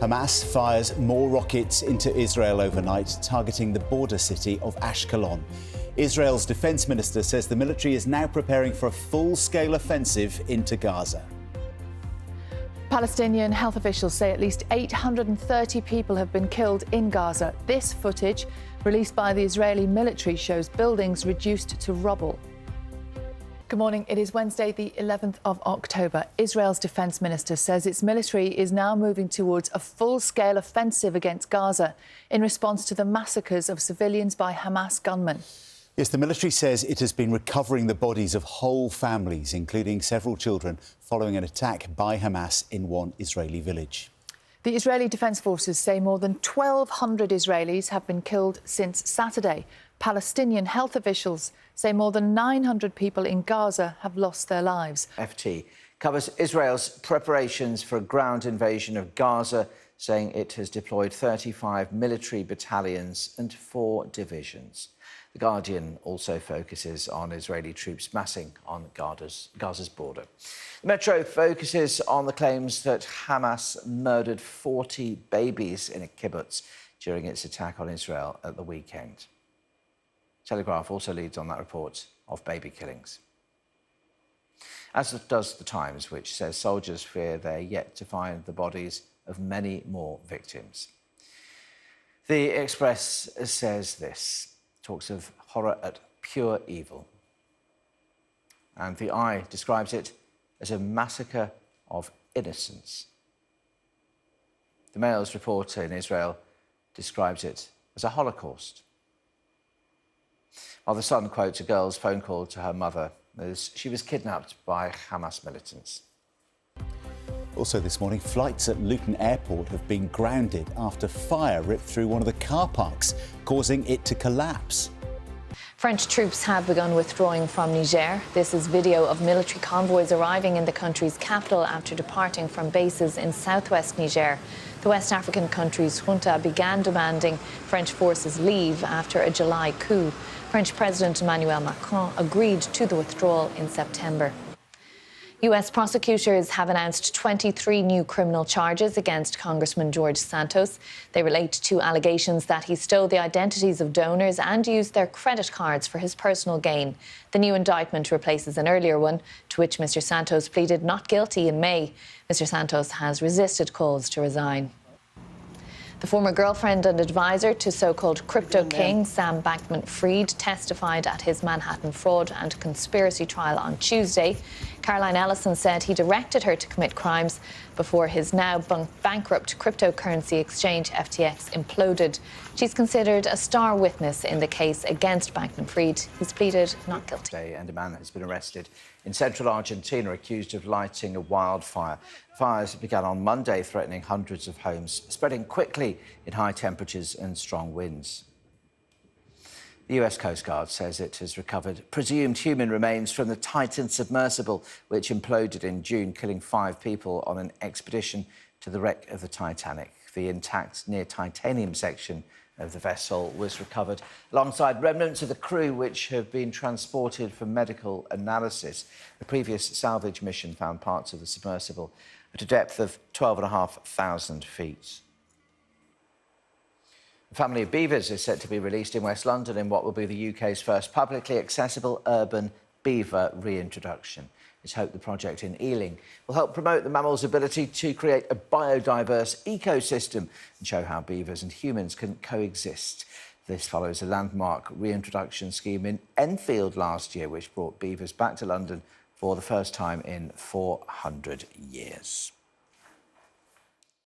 Hamas fires more rockets into Israel overnight, targeting the border city of Ashkelon. Israel's defence minister says the military is now preparing for a full-scale offensive into Gaza. Palestinian health officials say at least 830 people have been killed in Gaza. This footage, released by the Israeli military, shows buildings reduced to rubble. Good morning. It is Wednesday, the 11th of October. Israel's defence minister says its military is now moving towards a full-scale offensive against Gaza in response to the massacres of civilians by Hamas gunmen. Yes, the military says it has been recovering the bodies of whole families, including several children, following an attack by Hamas in one Israeli village. The Israeli Defence Forces say more than 1,200 Israelis have been killed since Saturday. Palestinian health officials say more than 900 people in Gaza have lost their lives. FT covers Israel's preparations for a ground invasion of Gaza, saying it has deployed 35 military battalions and 4 divisions. The Guardian also focuses on Israeli troops massing on Gaza's border. The Metro focuses on the claims that Hamas murdered 40 babies in a kibbutz during its attack on Israel at the weekend. Telegraph also leads on that report of baby killings. As does the Times, which says soldiers fear they're yet to find the bodies of many more victims. The Express says this, talks of horror at pure evil. And the Eye describes it as a massacre of innocence. The Mail's reporter in Israel describes it as a Holocaust. While the Sun quotes a girl's phone call to her mother as she was kidnapped by Hamas militants. Also this morning, flights at Luton Airport have been grounded after fire ripped through one of the car parks, causing it to collapse. French troops have begun withdrawing from Niger. This is video of military convoys arriving in the country's capital after departing from bases in southwest Niger. The West African country's junta began demanding French forces leave after a July coup. French President Emmanuel Macron agreed to the withdrawal in September. US prosecutors have announced 23 new criminal charges against Congressman George Santos. They relate to allegations that he stole the identities of donors and used their credit cards for his personal gain. The new indictment replaces an earlier one, to which Mr. Santos pleaded not guilty in May. Mr. Santos has resisted calls to resign. The former girlfriend and advisor to so-called crypto king Sam Bankman-Fried testified at his Manhattan fraud and conspiracy trial on Tuesday. Caroline Ellison said he directed her to commit crimes before his now bankrupt cryptocurrency exchange FTX imploded. She's considered a star witness in the case against Bankman-Fried. He's pleaded not guilty. And a man has been arrested in central Argentina accused of lighting a wildfire. Fires began on Monday, threatening hundreds of homes, spreading quickly in high temperatures and strong winds. The US Coast Guard says it has recovered presumed human remains from the Titan submersible, which imploded in June, killing 5 people on an expedition to the wreck of the Titanic. The intact near titanium section of the vessel was recovered alongside remnants of the crew, which have been transported for medical analysis. The previous salvage mission found parts of the submersible at a depth of 12,500 feet. A family of beavers is set to be released in West London in what will be the UK's first publicly accessible urban beaver reintroduction. It's hoped the project in Ealing will help promote the mammal's ability to create a biodiverse ecosystem and show how beavers and humans can coexist. This follows a landmark reintroduction scheme in Enfield last year, which brought beavers back to London for the first time in 400 years.